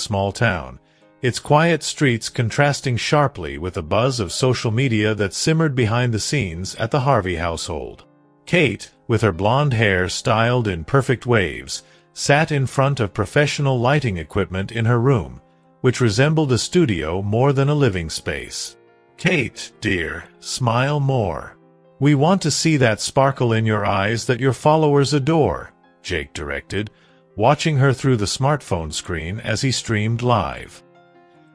small town, its quiet streets contrasting sharply with the buzz of social media that simmered behind the scenes at the Harvey household. Kate, with her blonde hair styled in perfect waves, sat in front of professional lighting equipment in her room, which resembled a studio more than a living space. "Kate, dear, smile more. We want to see that sparkle in your eyes that your followers adore," Jake directed, watching her through the smartphone screen as he streamed live.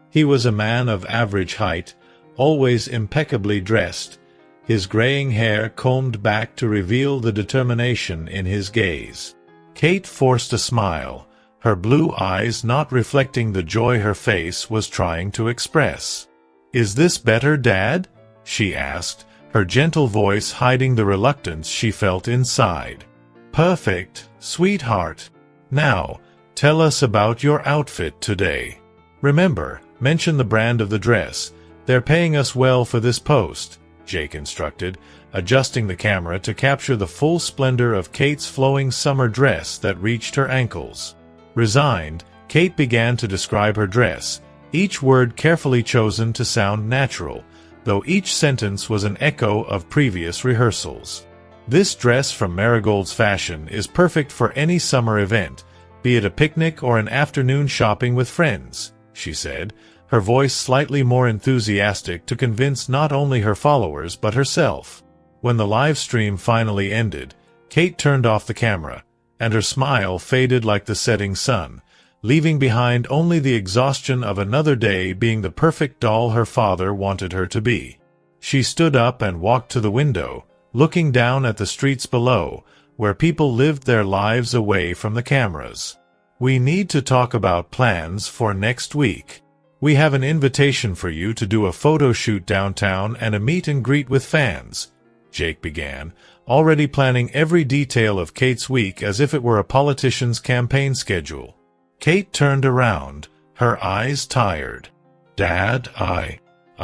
He was a man of average height, always impeccably dressed, his graying hair combed back to reveal the determination in his gaze. Kate forced a smile, her blue eyes not reflecting the joy her face was trying to express. "Is this better, Dad?" she asked, her gentle voice hiding the reluctance she felt inside. "Perfect, sweetheart. Now, tell us about your outfit today. Remember, mention the brand of the dress. They're paying us well for this post," Jake instructed, adjusting the camera to capture the full splendor of Kate's flowing summer dress that reached her ankles. Resigned, Kate began to describe her dress, each word carefully chosen to sound natural, though each sentence was an echo of previous rehearsals. "This dress from Marigold's Fashion is perfect for any summer event, be it a picnic or an afternoon shopping with friends," she said, her voice slightly more enthusiastic to convince not only her followers but herself. When the live stream finally ended, Kate turned off the camera, and her smile faded like the setting sun, leaving behind only the exhaustion of another day being the perfect doll her father wanted her to be. She stood up and walked to the window, looking down at the streets below, where people lived their lives away from the cameras. "We need to talk about plans for next week. We have an invitation for you to do a photo shoot downtown and a meet and greet with fans," Jake began, already planning every detail of Kate's week as if it were a politician's campaign schedule. Kate turned around, her eyes tired. "Dad, I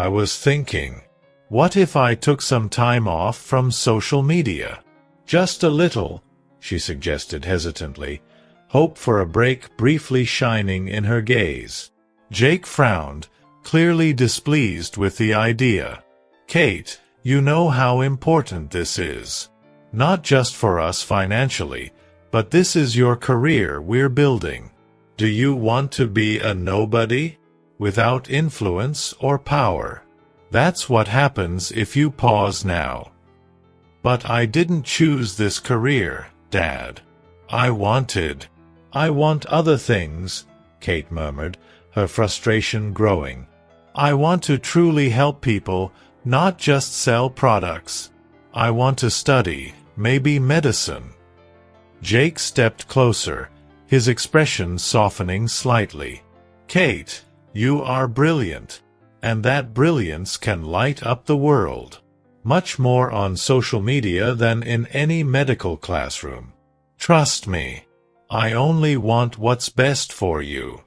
was thinking, what if I took some time off from social media? Just a little," she suggested hesitantly, hope for a break briefly shining in her gaze. Jake frowned, clearly displeased with the idea. "Kate, you know how important this is. Not just for us financially, but this is your career we're building. Do you want to be a nobody? Without influence or power? That's what happens if you pause now." "But I didn't choose this career, Dad. I want other things," Kate murmured, her frustration growing. "I want to truly help people, not just sell products. I want to study, maybe medicine." Jake stepped closer, his expression softening slightly. "Kate, you are brilliant, and that brilliance can light up the world. Much more on social media than in any medical classroom. Trust me, I only want what's best for you."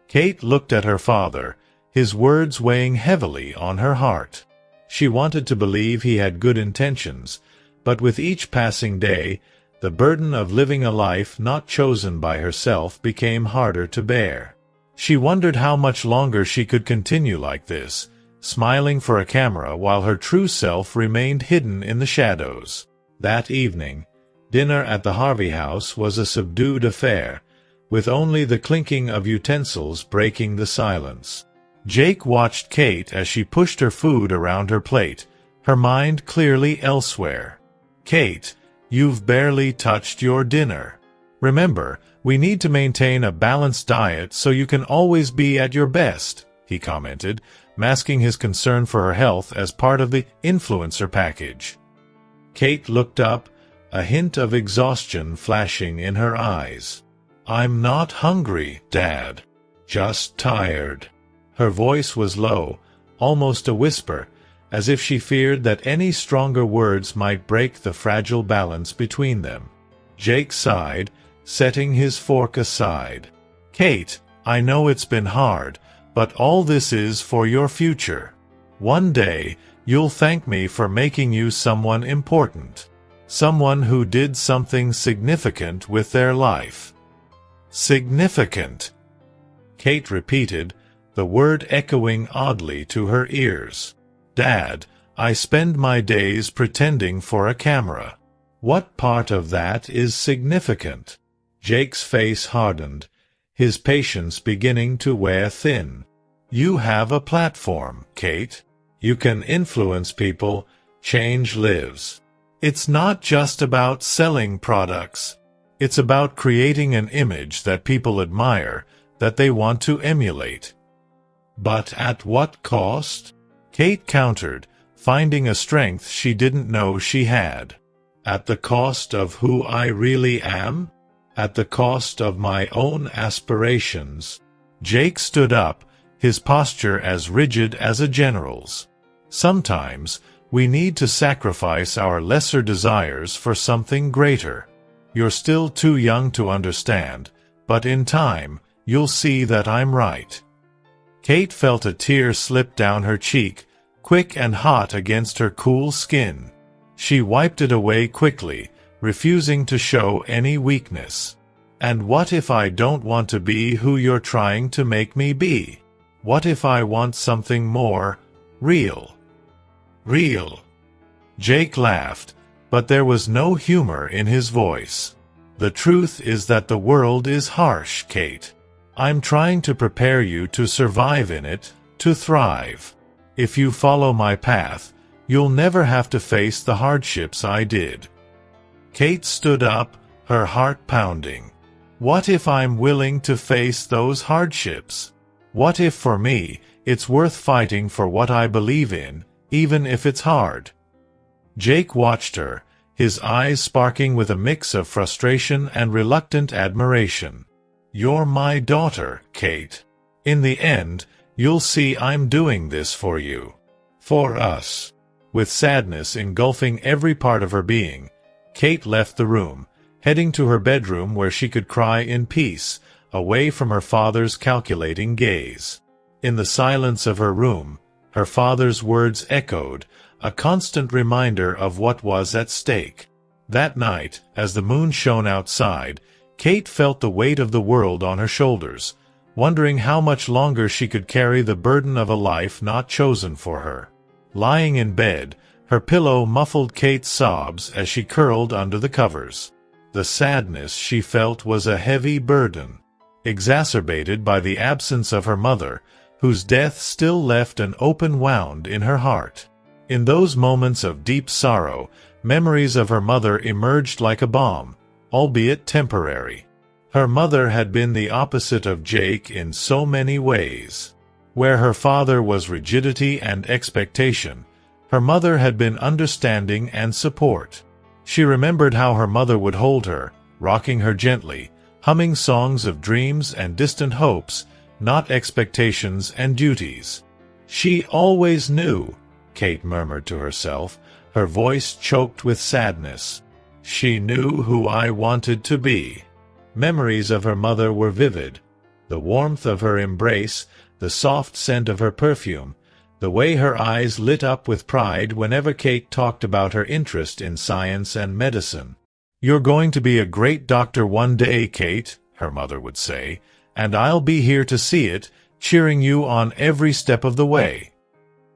Kate looked at her father, his words weighing heavily on her heart. She wanted to believe he had good intentions, but with each passing day, the burden of living a life not chosen by herself became harder to bear. She wondered how much longer she could continue like this, smiling for a camera while her true self remained hidden in the shadows. That evening, dinner at the Harvey house was a subdued affair, with only the clinking of utensils breaking the silence. Jake watched Kate as she pushed her food around her plate, her mind clearly elsewhere. "Kate, you've barely touched your dinner. Remember, we need to maintain a balanced diet so you can always be at your best," he commented, masking his concern for her health as part of the influencer package. Kate looked up, a hint of exhaustion flashing in her eyes. "I'm not hungry, Dad. Just tired." Her voice was low, almost a whisper, as if she feared that any stronger words might break the fragile balance between them. Jake sighed, setting his fork aside. "Kate, I know it's been hard, but all this is for your future. One day, you'll thank me for making you someone important. Someone who did something significant with their life." "Significant?" Kate repeated, the word echoing oddly to her ears. Dad, I spend my days pretending for a camera. What part of that is significant? Jake's face hardened, his patience beginning to wear thin. You have a platform, Kate. You can influence people, change lives. It's not just about selling products. It's about creating an image that people admire, that they want to emulate. But at what cost? Kate countered, finding a strength she didn't know she had. At the cost of who I really am? At the cost of my own aspirations. Jake stood up, his posture as rigid as a general's. Sometimes, we need to sacrifice our lesser desires for something greater. You're still too young to understand, but in time, you'll see that I'm right. Kate felt a tear slip down her cheek, quick and hot against her cool skin. She wiped it away quickly, refusing to show any weakness. And what if I don't want to be who you're trying to make me be? What if I want something more real? Real. Jake laughed, but there was no humor in his voice. The truth is that the world is harsh, Kate. I'm trying to prepare you to survive in it, to thrive. If you follow my path, you'll never have to face the hardships I did. Kate stood up, her heart pounding. What if I'm willing to face those hardships? What if for me, it's worth fighting for what I believe in, even if it's hard? Jake watched her, his eyes sparking with a mix of frustration and reluctant admiration. You're my daughter, Kate. In the end, you'll see I'm doing this for you. For us. With sadness engulfing every part of her being, Kate left the room, heading to her bedroom where she could cry in peace, away from her father's calculating gaze. In the silence of her room, her father's words echoed, a constant reminder of what was at stake. That night, as the moon shone outside, Kate felt the weight of the world on her shoulders, wondering how much longer she could carry the burden of a life not chosen for her. Lying in bed, her pillow muffled Kate's sobs as she curled under the covers. The sadness she felt was a heavy burden, exacerbated by the absence of her mother, whose death still left an open wound in her heart. In those moments of deep sorrow, memories of her mother emerged like a bomb, albeit temporary. Her mother had been the opposite of Jake in so many ways. Where her father was rigidity and expectation, her mother had been understanding and support. She remembered how her mother would hold her, rocking her gently, humming songs of dreams and distant hopes, not expectations and duties. She always knew, Kate murmured to herself, her voice choked with sadness. She knew who I wanted to be. Memories of her mother were vivid. The warmth of her embrace, the soft scent of her perfume, the way her eyes lit up with pride whenever Kate talked about her interest in science and medicine. You're going to be a great doctor one day, Kate, her mother would say, and I'll be here to see it, cheering you on every step of the way.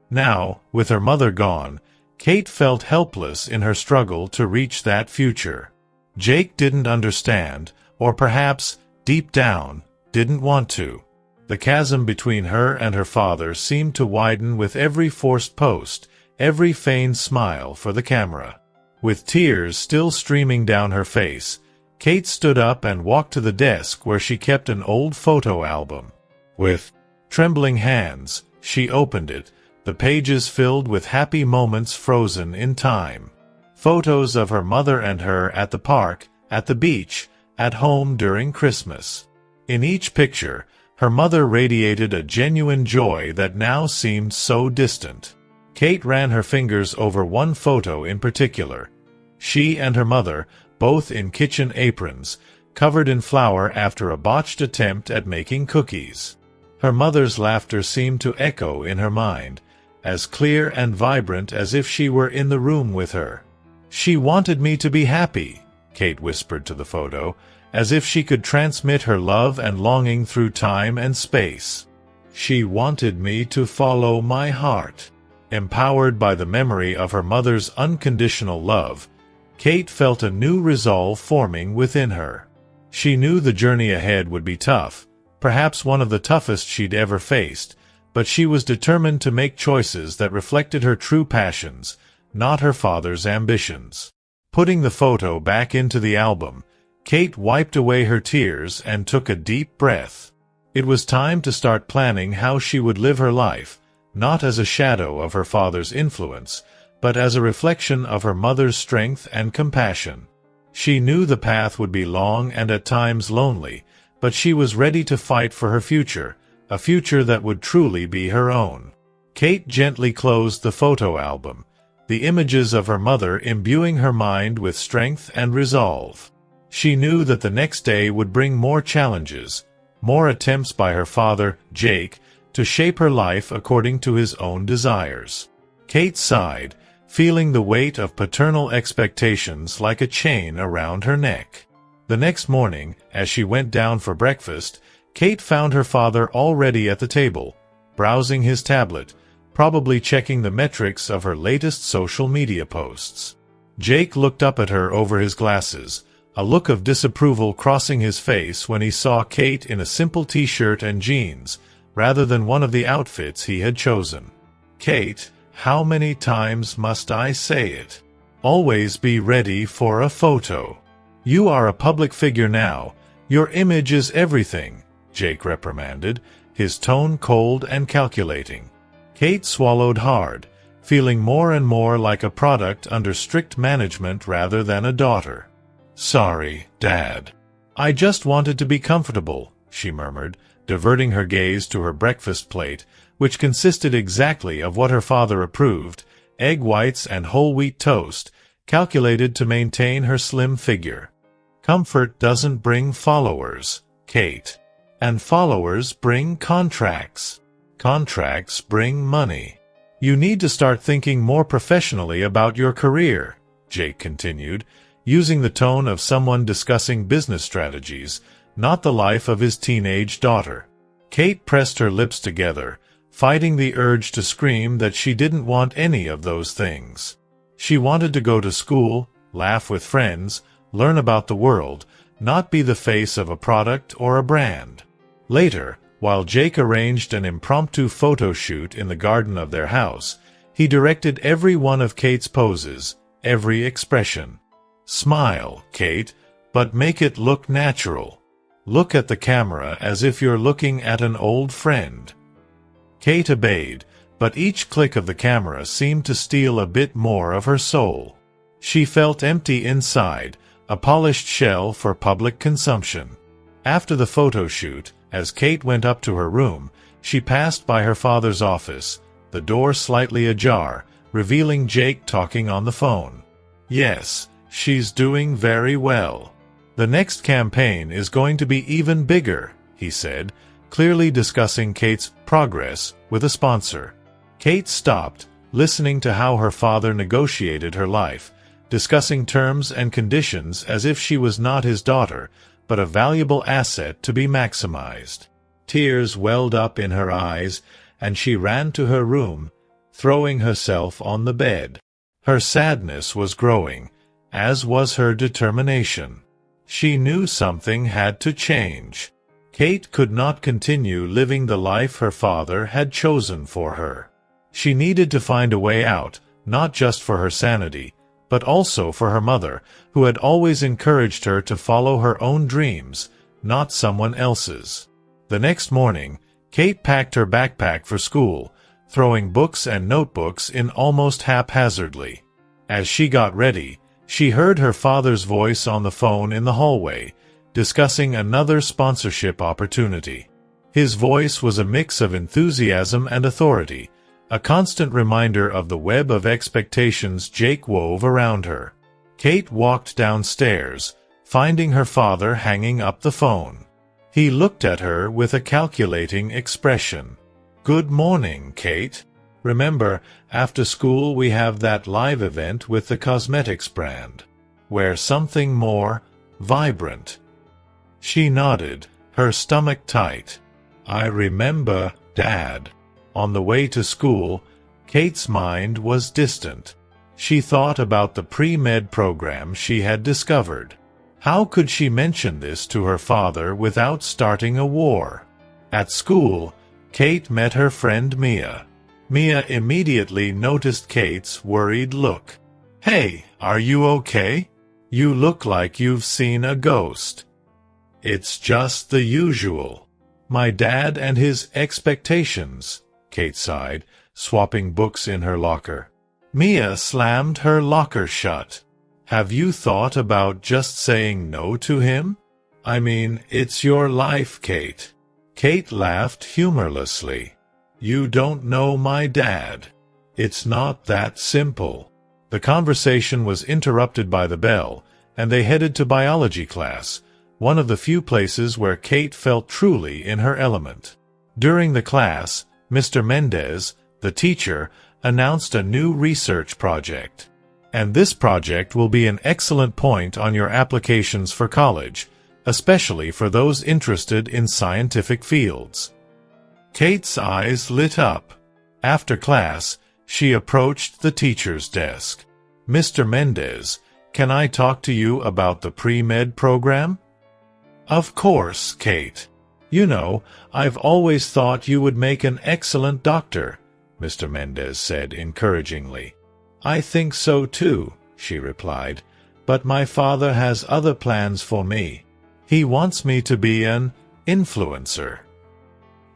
Now, with her mother gone, Kate felt helpless in her struggle to reach that future. Jake didn't understand, or perhaps, deep down, didn't want to. The chasm between her and her father seemed to widen with every forced post, every feigned smile for the camera. With tears still streaming down her face, Kate stood up and walked to the desk where she kept an old photo album. With trembling hands, she opened it, the pages filled with happy moments frozen in time. Photos of her mother and her at the park, at the beach, at home during Christmas. In each picture, her mother radiated a genuine joy that now seemed so distant. Kate ran her fingers over one photo in particular. She and her mother, both in kitchen aprons, covered in flour after a botched attempt at making cookies. Her mother's laughter seemed to echo in her mind, as clear and vibrant as if she were in the room with her. "She wanted me to be happy," Kate whispered to the photo, as if she could transmit her love and longing through time and space. She wanted me to follow my heart. Empowered by the memory of her mother's unconditional love, Kate felt a new resolve forming within her. She knew the journey ahead would be tough, perhaps one of the toughest she'd ever faced, but she was determined to make choices that reflected her true passions, not her father's ambitions. Putting the photo back into the album, Kate wiped away her tears and took a deep breath. It was time to start planning how she would live her life, not as a shadow of her father's influence, but as a reflection of her mother's strength and compassion. She knew the path would be long and at times lonely, but she was ready to fight for her future, a future that would truly be her own. Kate gently closed the photo album, the images of her mother imbuing her mind with strength and resolve. She knew that the next day would bring more challenges, more attempts by her father, Jake, to shape her life according to his own desires. Kate sighed, feeling the weight of paternal expectations like a chain around her neck. The next morning, as she went down for breakfast, Kate found her father already at the table, browsing his tablet, probably checking the metrics of her latest social media posts. Jake looked up at her over his glasses, a look of disapproval crossing his face when he saw Kate in a simple t-shirt and jeans, rather than one of the outfits he had chosen. "Kate, how many times must I say it? Always be ready for a photo. You are a public figure now. Your image is everything," Jake reprimanded, his tone cold and calculating. Kate swallowed hard, feeling more and more like a product under strict management rather than a daughter. "Sorry, Dad. I just wanted to be comfortable," she murmured, diverting her gaze to her breakfast plate, which consisted exactly of what her father approved, egg whites and whole wheat toast, calculated to maintain her slim figure. "Comfort doesn't bring followers, Kate. And followers bring contracts. Contracts bring money. You need to start thinking more professionally about your career," Jake continued, using the tone of someone discussing business strategies, not the life of his teenage daughter. Kate pressed her lips together, fighting the urge to scream that she didn't want any of those things. She wanted to go to school, laugh with friends, learn about the world, not be the face of a product or a brand. Later, while Jake arranged an impromptu photo shoot in the garden of their house, he directed every one of Kate's poses, every expression. "Smile, Kate, but make it look natural. Look at the camera as if you're looking at an old friend." Kate obeyed, but each click of the camera seemed to steal a bit more of her soul. She felt empty inside, a polished shell for public consumption. After the photo shoot, as Kate went up to her room, she passed by her father's office, the door slightly ajar, revealing Jake talking on the phone. "Yes, she's doing very well. The next campaign is going to be even bigger," he said, clearly discussing Kate's progress with a sponsor. Kate stopped, listening to how her father negotiated her life, discussing terms and conditions as if she was not his daughter, but a valuable asset to be maximized. Tears welled up in her eyes, and she ran to her room, throwing herself on the bed. Her sadness was growing, as was her determination. She knew something had to change. Kate could not continue living the life her father had chosen for her. She needed to find a way out, not just for her sanity, but also for her mother, who had always encouraged her to follow her own dreams, not someone else's. The next morning, Kate packed her backpack for school, throwing books and notebooks in almost haphazardly. As she got ready, she heard her father's voice on the phone in the hallway, discussing another sponsorship opportunity. His voice was a mix of enthusiasm and authority, a constant reminder of the web of expectations Jake wove around her. Kate walked downstairs, finding her father hanging up the phone. He looked at her with a calculating expression. "Good morning, Kate. Remember, after school we have that live event with the cosmetics brand. Wear something more vibrant." She nodded, her stomach tight. I remember, Dad. On the way to school, Kate's mind was distant. She thought about the pre-med program she had discovered. How could she mention this to her father without starting a war? At school, Kate met her friend Mia. Mia immediately noticed Kate's worried look. Hey, are you okay? You look like you've seen a ghost. It's just the usual. My dad and his expectations, Kate sighed, swapping books in her locker. Mia slammed her locker shut. Have you thought about just saying no to him? I mean, it's your life, Kate. Kate laughed humorlessly. You don't know my dad. It's not that simple. The conversation was interrupted by the bell, and they headed to biology class, one of the few places where Kate felt truly in her element. During the class, Mr. Mendez, the teacher, announced a new research project. And this project will be an excellent point on your applications for college, especially for those interested in scientific fields. Kate's eyes lit up. After class, she approached the teacher's desk. Mr. Mendez, can I talk to you about the pre-med program? Of course, Kate. You know, I've always thought you would make an excellent doctor, Mr. Mendez said encouragingly. I think so too, she replied, but my father has other plans for me. He wants me to be an influencer.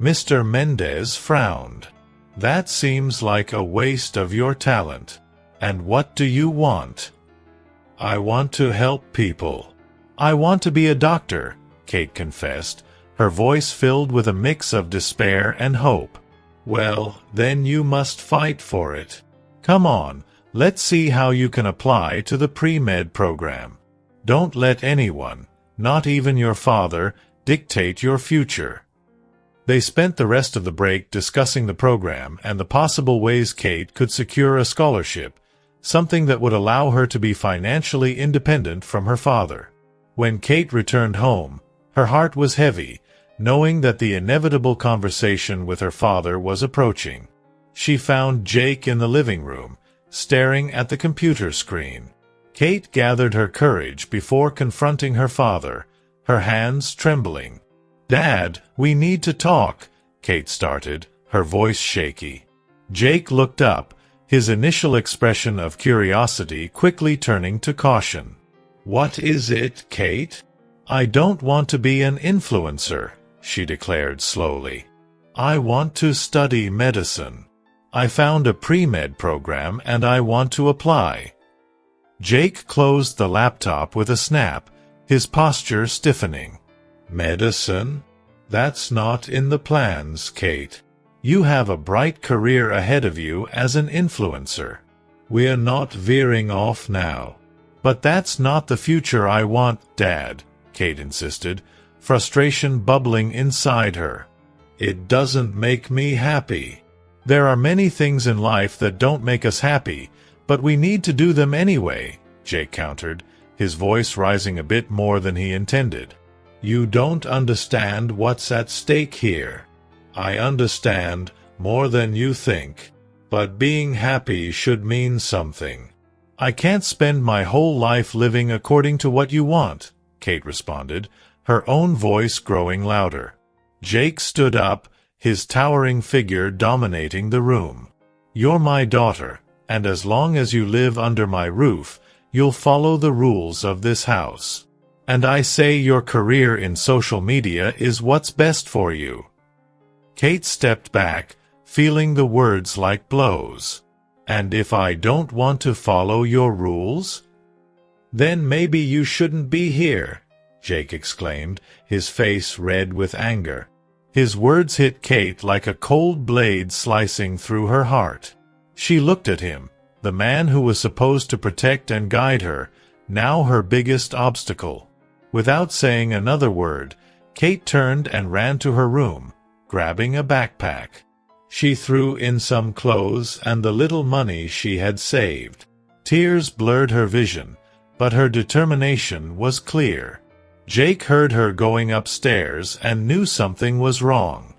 Mr. Mendez frowned. That seems like a waste of your talent. And what do you want? I want to help people. I want to be a doctor, Kate confessed, her voice filled with a mix of despair and hope. Well, then you must fight for it. Come on, let's see how you can apply to the pre-med program. Don't let anyone, not even your father, dictate your future. They spent the rest of the break discussing the program and the possible ways Kate could secure a scholarship, something that would allow her to be financially independent from her father. When Kate returned home, her heart was heavy, knowing that the inevitable conversation with her father was approaching. She found Jake in the living room, staring at the computer screen. Kate gathered her courage before confronting her father, her hands trembling. Dad, we need to talk, Kate started, her voice shaky. Jake looked up, his initial expression of curiosity quickly turning to caution. What is it, Kate? I don't want to be an influencer, she declared slowly. I want to study medicine. I found a pre-med program and I want to apply. Jake closed the laptop with a snap, his posture stiffening. Medicine? That's not in the plans, Kate. You have a bright career ahead of you as an influencer. We're not veering off now. But that's not the future I want, Dad, Kate insisted, frustration bubbling inside her. It doesn't make me happy. There are many things in life that don't make us happy, but we need to do them anyway, Jake countered, his voice rising a bit more than he intended. You don't understand what's at stake here. I understand more than you think, but being happy should mean something. I can't spend my whole life living according to what you want, Kate responded, her own voice growing louder. Jake stood up, his towering figure dominating the room. You're my daughter, and as long as you live under my roof, you'll follow the rules of this house. And I say your career in social media is what's best for you. Kate stepped back, feeling the words like blows. And if I don't want to follow your rules? Then maybe you shouldn't be here, Jake exclaimed, his face red with anger. His words hit Kate like a cold blade slicing through her heart. She looked at him, the man who was supposed to protect and guide her, now her biggest obstacle. Without saying another word, Kate turned and ran to her room, grabbing a backpack. She threw in some clothes and the little money she had saved. Tears blurred her vision, but her determination was clear. Jake heard her going upstairs and knew something was wrong.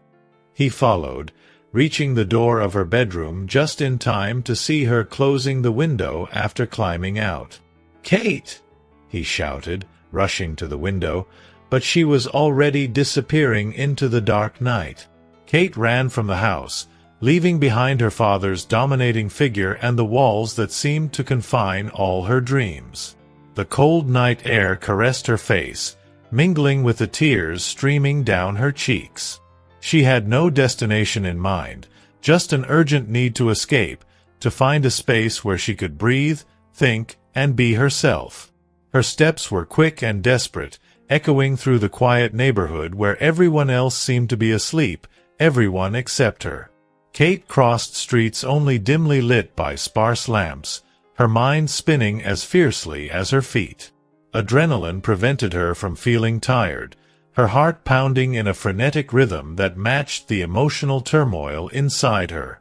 He followed, reaching the door of her bedroom just in time to see her closing the window after climbing out. "Kate!" he shouted, rushing to the window, but she was already disappearing into the dark night. Kate ran from the house, leaving behind her father's dominating figure and the walls that seemed to confine all her dreams. The cold night air caressed her face, mingling with the tears streaming down her cheeks. She had no destination in mind, just an urgent need to escape, to find a space where she could breathe, think, and be herself. Her steps were quick and desperate, echoing through the quiet neighborhood where everyone else seemed to be asleep, everyone except her. Kate crossed streets only dimly lit by sparse lamps, her mind spinning as fiercely as her feet. Adrenaline prevented her from feeling tired, her heart pounding in a frenetic rhythm that matched the emotional turmoil inside her.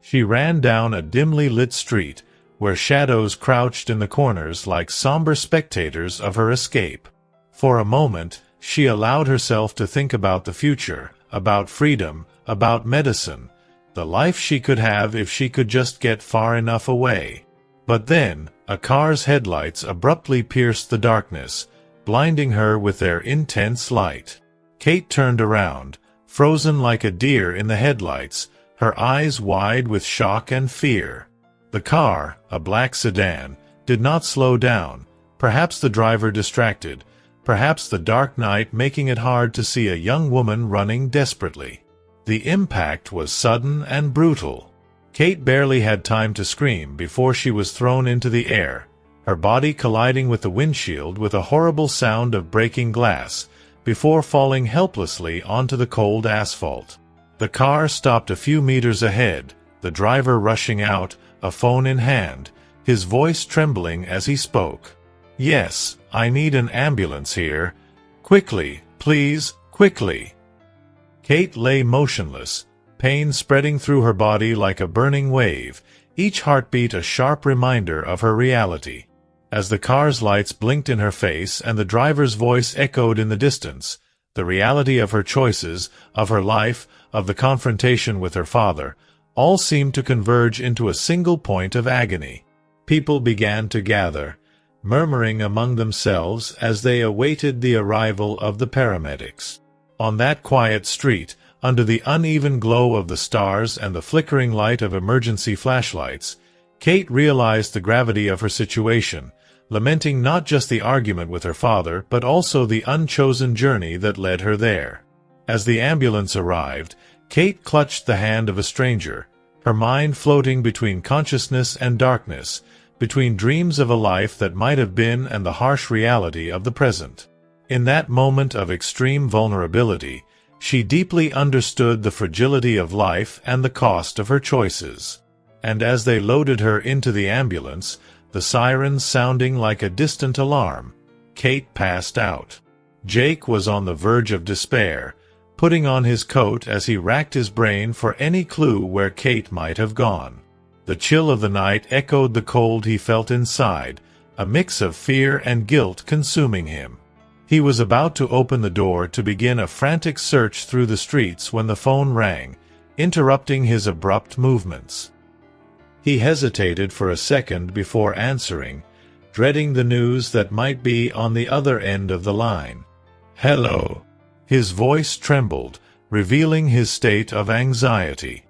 She ran down a dimly lit street, where shadows crouched in the corners like somber spectators of her escape. For a moment, she allowed herself to think about the future, about freedom, about medicine, the life she could have if she could just get far enough away. But then, a car's headlights abruptly pierced the darkness, blinding her with their intense light. Kate turned around, frozen like a deer in the headlights, her eyes wide with shock and fear. The car, a black sedan, did not slow down, perhaps the driver distracted, perhaps the dark night making it hard to see a young woman running desperately. The impact was sudden and brutal. Kate barely had time to scream before she was thrown into the air, her body colliding with the windshield with a horrible sound of breaking glass, before falling helplessly onto the cold asphalt. The car stopped a few meters ahead, the driver rushing out, a phone in hand, his voice trembling as he spoke. "Yes, I need an ambulance here. Quickly, please, quickly." Kate lay motionless, pain spreading through her body like a burning wave, each heartbeat a sharp reminder of her reality. As the car's lights blinked in her face and the driver's voice echoed in the distance, the reality of her choices, of her life, of the confrontation with her father, all seemed to converge into a single point of agony. People began to gather, murmuring among themselves as they awaited the arrival of the paramedics. On that quiet street, under the uneven glow of the stars and the flickering light of emergency flashlights, Kate realized the gravity of her situation, lamenting not just the argument with her father but also the unchosen journey that led her there. As the ambulance arrived, Kate clutched the hand of a stranger, her mind floating between consciousness and darkness, between dreams of a life that might have been and the harsh reality of the present. In that moment of extreme vulnerability, she deeply understood the fragility of life and the cost of her choices. And as they loaded her into the ambulance, the sirens sounding like a distant alarm, Kate passed out. Jake was on the verge of despair, putting on his coat as he racked his brain for any clue where Kate might have gone. The chill of the night echoed the cold he felt inside, a mix of fear and guilt consuming him. He was about to open the door to begin a frantic search through the streets when the phone rang, interrupting his abrupt movements. He hesitated for a second before answering, dreading the news that might be on the other end of the line. "Hello." His voice trembled, revealing his state of anxiety.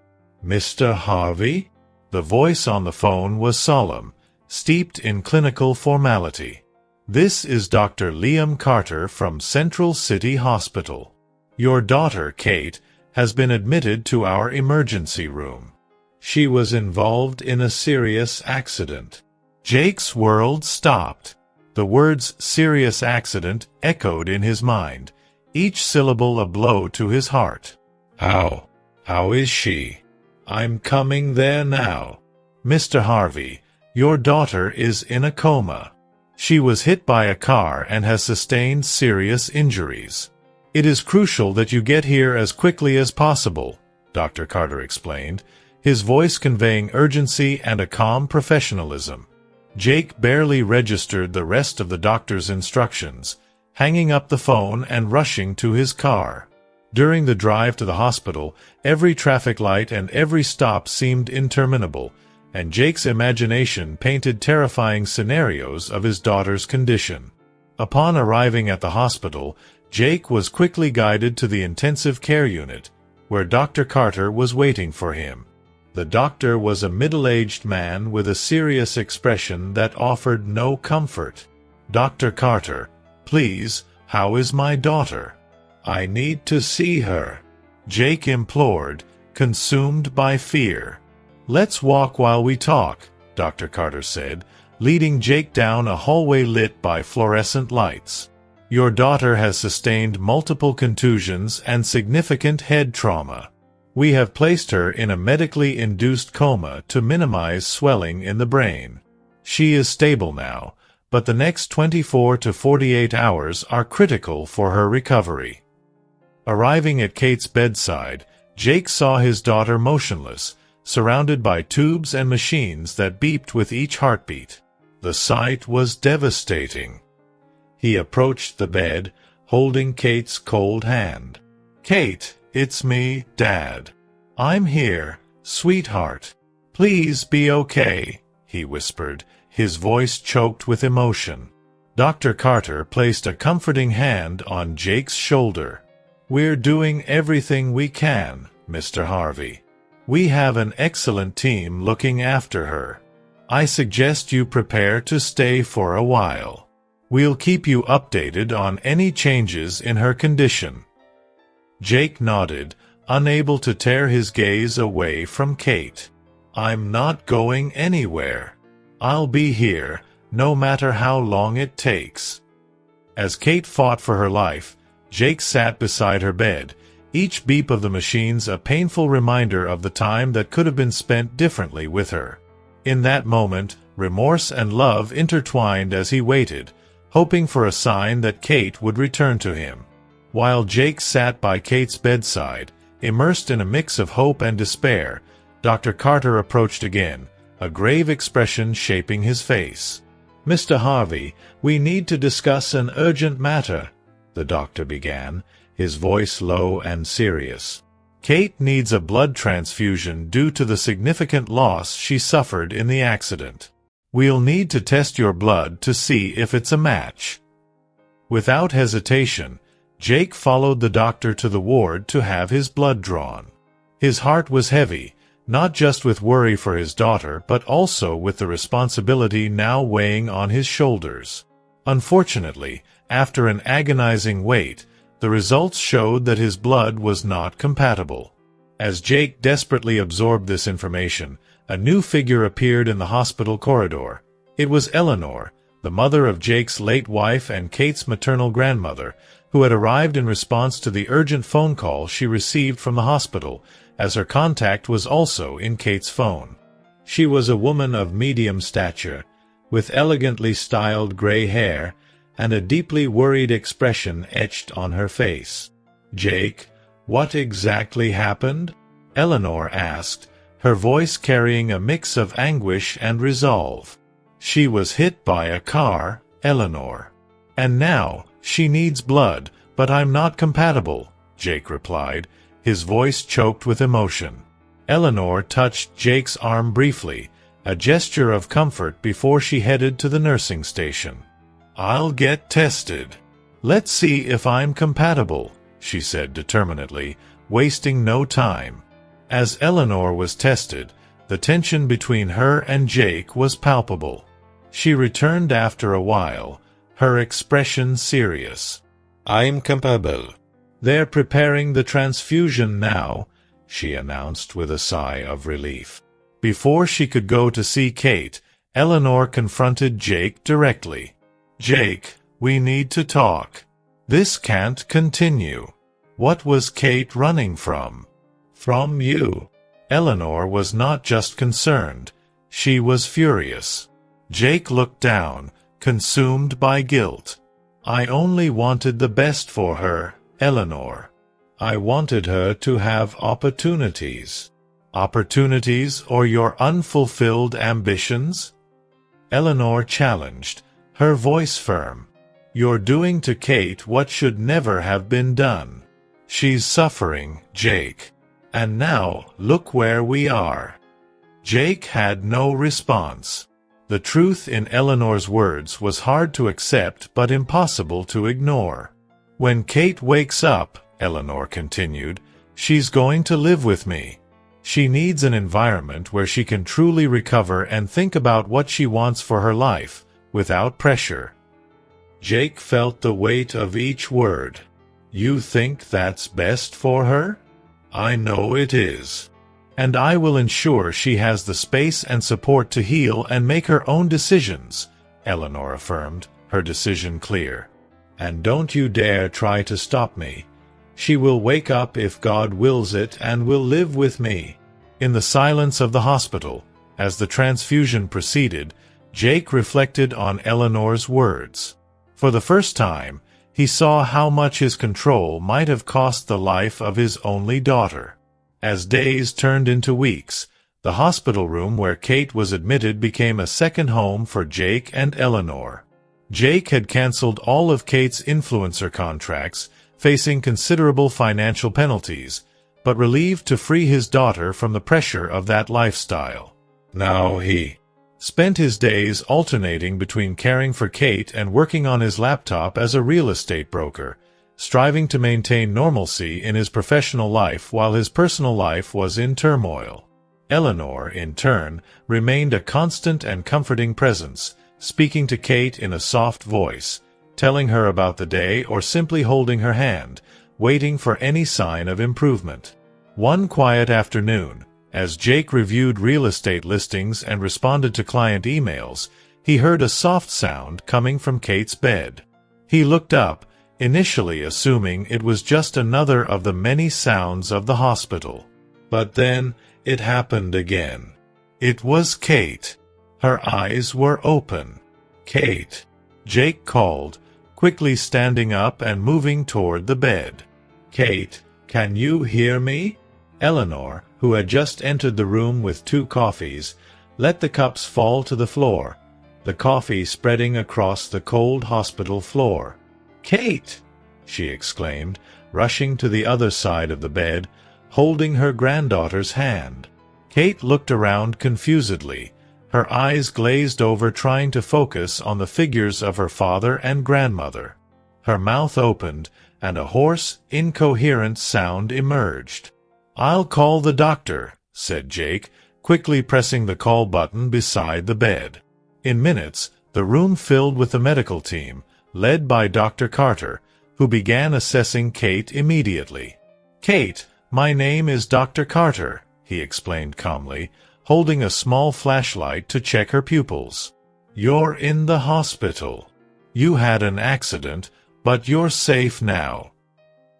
"Mr. Harvey?" The voice on the phone was solemn, steeped in clinical formality. "This is Dr. Liam Carter from Central City Hospital. Your daughter, Kate, has been admitted to our emergency room. She was involved in a serious accident." Jake's world stopped. The words "serious accident" echoed in his mind, each syllable a blow to his heart. How is she?" "I'm coming there now." "Mr. Harvey, your daughter is in a coma. She was hit by a car and has sustained serious injuries. It is crucial that you get here as quickly as possible," Dr. Carter explained, his voice conveying urgency and a calm professionalism. Jake barely registered the rest of the doctor's instructions, hanging up the phone and rushing to his car. During the drive to the hospital, every traffic light and every stop seemed interminable, and Jake's imagination painted terrifying scenarios of his daughter's condition. Upon arriving at the hospital, Jake was quickly guided to the intensive care unit, where Dr. Carter was waiting for him. The doctor was a middle-aged man with a serious expression that offered no comfort. "Dr. Carter, please, how is my daughter? I need to see her," Jake implored, consumed by fear. "Let's walk while we talk," Dr. Carter said, leading Jake down a hallway lit by fluorescent lights. "Your daughter has sustained multiple contusions and significant head trauma. We have placed her in a medically induced coma to minimize swelling in the brain. She is stable now, but the next 24 to 48 hours are critical for her recovery." Arriving at Kate's bedside, Jake saw his daughter motionless, surrounded by tubes and machines that beeped with each heartbeat. The sight was devastating. He approached the bed, holding Kate's cold hand. "Kate, it's me, Dad. I'm here, sweetheart. Please be okay," he whispered, his voice choked with emotion. Dr. Carter placed a comforting hand on Jake's shoulder. "We're doing everything we can, Mr. Harvey. We have an excellent team looking after her. I suggest you prepare to stay for a while. We'll keep you updated on any changes in her condition." Jake nodded, unable to tear his gaze away from Kate. "I'm not going anywhere. I'll be here, no matter how long it takes." As Kate fought for her life, Jake sat beside her bed, each beep of the machines a painful reminder of the time that could have been spent differently with her. In that moment, remorse and love intertwined as he waited, hoping for a sign that Kate would return to him. While Jake sat by Kate's bedside, immersed in a mix of hope and despair, Dr. Carter approached again, a grave expression shaping his face. "Mr. Harvey, we need to discuss an urgent matter," the doctor began, his voice low and serious. "Kate needs a blood transfusion due to the significant loss she suffered in the accident. We'll need to test your blood to see if it's a match." Without hesitation, Jake followed the doctor to the ward to have his blood drawn. His heart was heavy, not just with worry for his daughter but also with the responsibility now weighing on his shoulders. Unfortunately, after an agonizing wait, the results showed that his blood was not compatible. As Jake desperately absorbed this information, a new figure appeared in the hospital corridor. It was Eleanor, the mother of Jake's late wife and Kate's maternal grandmother, who had arrived in response to the urgent phone call she received from the hospital, as her contact was also in Kate's phone. She was a woman of medium stature, with elegantly styled gray hair, and a deeply worried expression etched on her face. "Jake, what exactly happened?" Eleanor asked, her voice carrying a mix of anguish and resolve. "She was hit by a car, Eleanor. And now, she needs blood, but I'm not compatible," Jake replied, his voice choked with emotion. Eleanor touched Jake's arm briefly, a gesture of comfort before she headed to the nursing station. "I'll get tested. Let's see if I'm compatible," she said determinedly, wasting no time. As Eleanor was tested, the tension between her and Jake was palpable. She returned after a while, her expression serious. "I'm compatible. They're preparing the transfusion now," she announced with a sigh of relief. Before she could go to see Kate, Eleanor confronted Jake directly. "Jake, we need to talk. This can't continue. What was Kate running from?" "From you." Eleanor was not just concerned, she was furious. Jake looked down, consumed by guilt. "I only wanted the best for her, Eleanor. I wanted her to have opportunities." "Opportunities or your unfulfilled ambitions?" Eleanor challenged, her voice firm. You're doing to Kate what should never have been done. She's suffering, Jake. And now, look where we are." Jake had no response. The truth in Eleanor's words was hard to accept but impossible to ignore. "When Kate wakes up," Eleanor continued, "she's going to live with me. She needs an environment where she can truly recover and think about what she wants for her life, without pressure." Jake felt the weight of each word. "You think that's best for her? I know it is. And I will ensure she has the space and support to heal and make her own decisions," Eleanor affirmed, her decision clear. "And don't you dare try to stop me. She will wake up if God wills it and will live with me." In the silence of the hospital, as the transfusion proceeded, Jake reflected on Eleanor's words. For the first time, he saw how much his control might have cost the life of his only daughter. As days turned into weeks, the hospital room where Kate was admitted became a second home for Jake and Eleanor. Jake had canceled all of Kate's influencer contracts, facing considerable financial penalties, but relieved to free his daughter from the pressure of that lifestyle. Now he spent his days alternating between caring for Kate and working on his laptop as a real estate broker, striving to maintain normalcy in his professional life while his personal life was in turmoil. Eleanor, in turn, remained a constant and comforting presence, speaking to Kate in a soft voice, telling her about the day or simply holding her hand, waiting for any sign of improvement. One quiet afternoon, as Jake reviewed real estate listings and responded to client emails, he heard a soft sound coming from Kate's bed. He looked up, initially assuming it was just another of the many sounds of the hospital. But then, it happened again. It was Kate. Her eyes were open. "Kate," Jake called, quickly standing up and moving toward the bed. "Kate, can you hear me?" Eleanor, who had just entered the room with 2 coffees, let the cups fall to the floor, the coffee spreading across the cold hospital floor. "Kate!" she exclaimed, rushing to the other side of the bed, holding her granddaughter's hand. Kate looked around confusedly, her eyes glazed over trying to focus on the figures of her father and grandmother. Her mouth opened, and a hoarse, incoherent sound emerged. "I'll call the doctor," said Jake, quickly pressing the call button beside the bed. In minutes, the room filled with the medical team, led by Dr. Carter, who began assessing Kate immediately. "Kate, my name is Dr. Carter," he explained calmly, holding a small flashlight to check her pupils. "You're in the hospital. You had an accident, but you're safe now."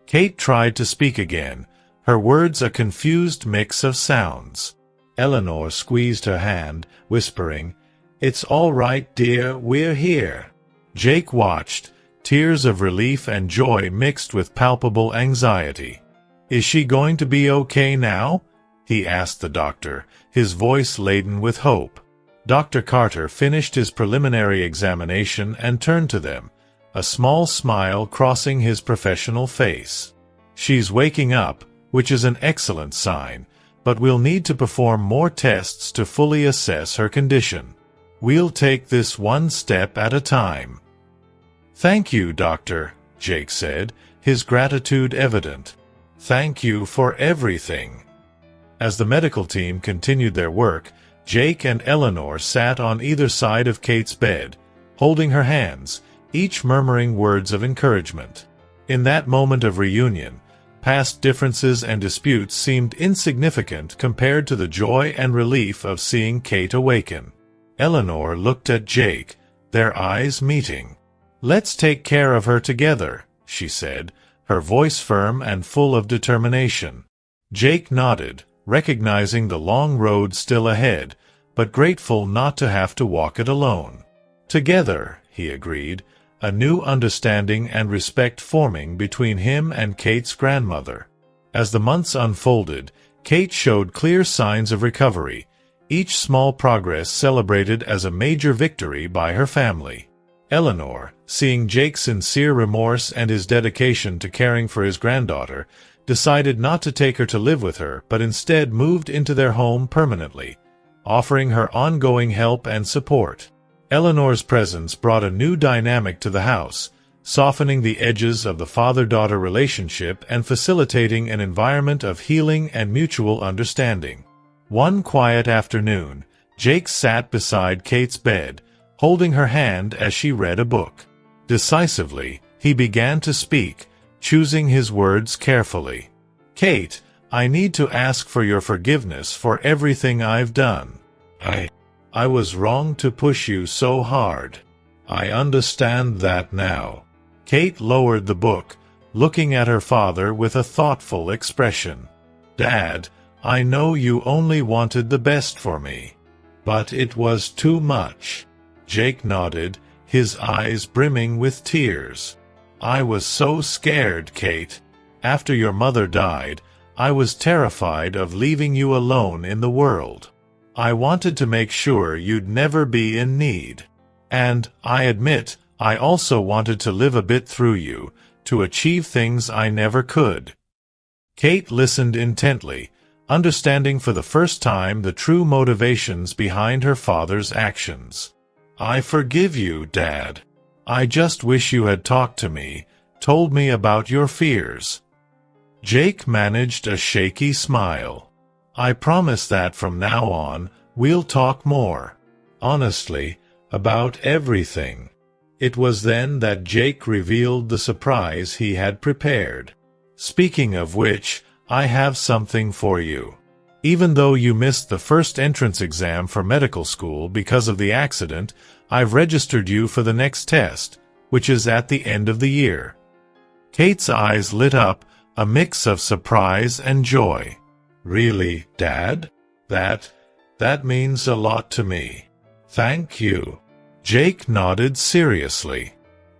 Kate tried to speak again, her words a confused mix of sounds. Eleanor squeezed her hand, whispering, "It's all right, dear, we're here." Jake watched, tears of relief and joy mixed with palpable anxiety. "Is she going to be okay now?" he asked the doctor, his voice laden with hope. Dr. Carter finished his preliminary examination and turned to them, a small smile crossing his professional face. "She's waking up, which is an excellent sign, but we'll need to perform more tests to fully assess her condition. We'll take this one step at a time." "Thank you, Doctor," Jake said, his gratitude evident. "Thank you for everything." As the medical team continued their work, Jake and Eleanor sat on either side of Kate's bed, holding her hands, each murmuring words of encouragement. In that moment of reunion, past differences and disputes seemed insignificant compared to the joy and relief of seeing Kate awaken. Eleanor looked at Jake, their eyes meeting. "Let's take care of her together," she said, her voice firm and full of determination. Jake nodded, recognizing the long road still ahead, but grateful not to have to walk it alone. "Together," he agreed, a new understanding and respect forming between him and Kate's grandmother. As the months unfolded, Kate showed clear signs of recovery, each small progress celebrated as a major victory by her family. Eleanor, seeing Jake's sincere remorse and his dedication to caring for his granddaughter, decided not to take her to live with her but instead moved into their home permanently, offering her ongoing help and support. Eleanor's presence brought a new dynamic to the house, softening the edges of the father-daughter relationship and facilitating an environment of healing and mutual understanding. One quiet afternoon, Jake sat beside Kate's bed, holding her hand as she read a book. Decisively, he began to speak, choosing his words carefully. "Kate, I need to ask for your forgiveness for everything I've done. I was wrong to push you so hard. I understand that now." Kate lowered the book, looking at her father with a thoughtful expression. "Dad, I know you only wanted the best for me. But it was too much." Jake nodded, his eyes brimming with tears. "I was so scared, Kate. After your mother died, I was terrified of leaving you alone in the world. I wanted to make sure you'd never be in need. And, I admit, I also wanted to live a bit through you, to achieve things I never could." Kate listened intently, understanding for the first time the true motivations behind her father's actions. "I forgive you, Dad. I just wish you had talked to me, told me about your fears." Jake managed a shaky smile. "I promise that from now on, we'll talk more. Honestly, about everything." It was then that Jake revealed the surprise he had prepared. "Speaking of which, I have something for you. Even though you missed the first entrance exam for medical school because of the accident, I've registered you for the next test, which is at the end of the year." Kate's eyes lit up, a mix of surprise and joy. "Really, Dad? That means a lot to me. Thank you." Jake nodded seriously.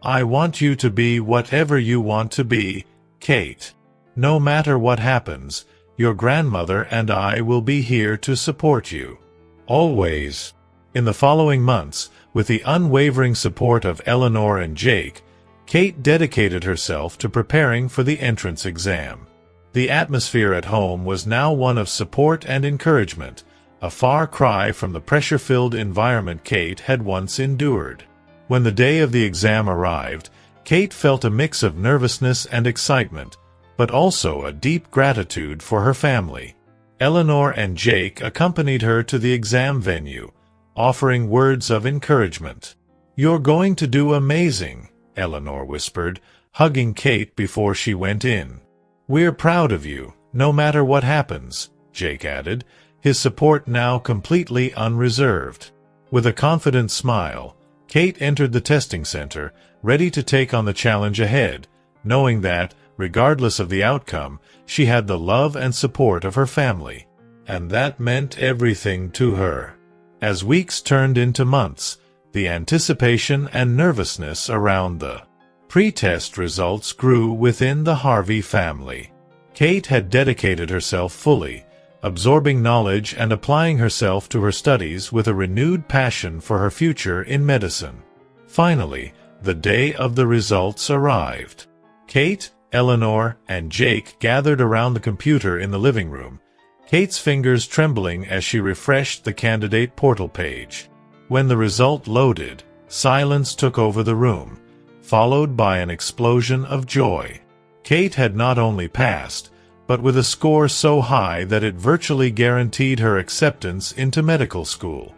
"I want you to be whatever you want to be, Kate. No matter what happens, your grandmother and I will be here to support you. Always." In the following months, with the unwavering support of Eleanor and Jake, Kate dedicated herself to preparing for the entrance exam. The atmosphere at home was now one of support and encouragement, a far cry from the pressure-filled environment Kate had once endured. When the day of the exam arrived, Kate felt a mix of nervousness and excitement, but also a deep gratitude for her family. Eleanor and Jake accompanied her to the exam venue, offering words of encouragement. "You're going to do amazing," Eleanor whispered, hugging Kate before she went in. "We're proud of you, no matter what happens," Jake added, his support now completely unreserved. With a confident smile, Kate entered the testing center, ready to take on the challenge ahead, knowing that, regardless of the outcome, she had the love and support of her family. And that meant everything to her. As weeks turned into months, the anticipation and nervousness around the pre-test results grew within the Harvey family. Kate had dedicated herself fully, absorbing knowledge and applying herself to her studies with a renewed passion for her future in medicine. Finally, the day of the results arrived. Kate, Eleanor, and Jake gathered around the computer in the living room, Kate's fingers trembling as she refreshed the candidate portal page. When the result loaded, silence took over the room, followed by an explosion of joy. Kate had not only passed, but with a score so high that it virtually guaranteed her acceptance into medical school.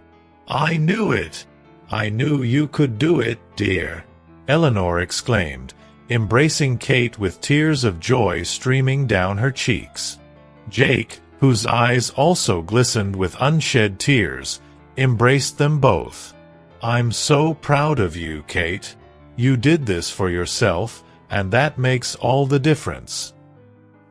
"I knew it! I knew you could do it, dear," Eleanor exclaimed, embracing Kate with tears of joy streaming down her cheeks. Jake, whose eyes also glistened with unshed tears, embraced them both. "I'm so proud of you, Kate. You did this for yourself, and that makes all the difference."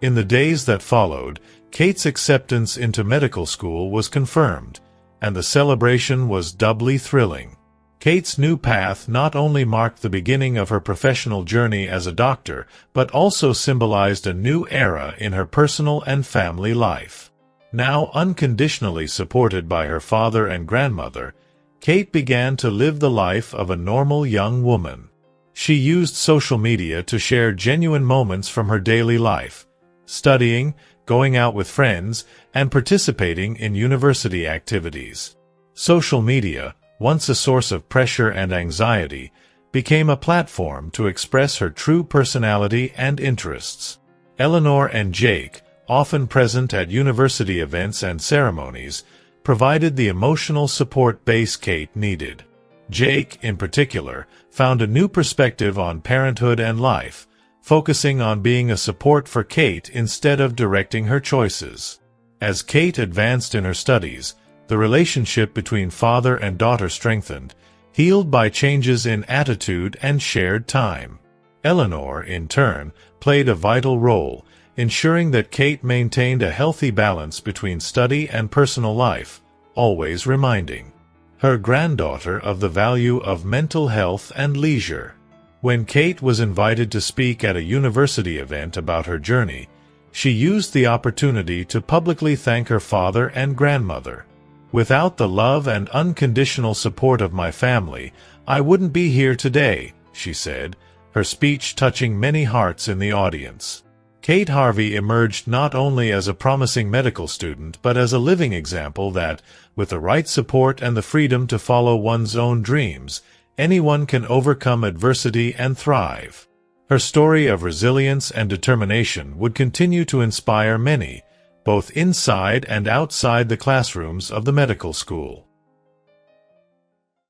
In the days that followed, Kate's acceptance into medical school was confirmed, and the celebration was doubly thrilling. Kate's new path not only marked the beginning of her professional journey as a doctor, but also symbolized a new era in her personal and family life. Now unconditionally supported by her father and grandmother, Kate began to live the life of a normal young woman. She used social media to share genuine moments from her daily life, studying, going out with friends, and participating in university activities. Social media, once a source of pressure and anxiety, became a platform to express her true personality and interests. Eleanor and Jake, often present at university events and ceremonies, provided the emotional support base Kate needed. Jake, in particular, found a new perspective on parenthood and life, focusing on being a support for Kate instead of directing her choices. As Kate advanced in her studies, the relationship between father and daughter strengthened, healed by changes in attitude and shared time. Eleanor, in turn, played a vital role, ensuring that Kate maintained a healthy balance between study and personal life, always reminding her granddaughter of the value of mental health and leisure. When Kate was invited to speak at a university event about her journey, she used the opportunity to publicly thank her father and grandmother. "Without the love and unconditional support of my family, I wouldn't be here today," she said, her speech touching many hearts in the audience. Kate Harvey emerged not only as a promising medical student but as a living example that, with the right support and the freedom to follow one's own dreams, anyone can overcome adversity and thrive. Her story of resilience and determination would continue to inspire many, both inside and outside the classrooms of the medical school.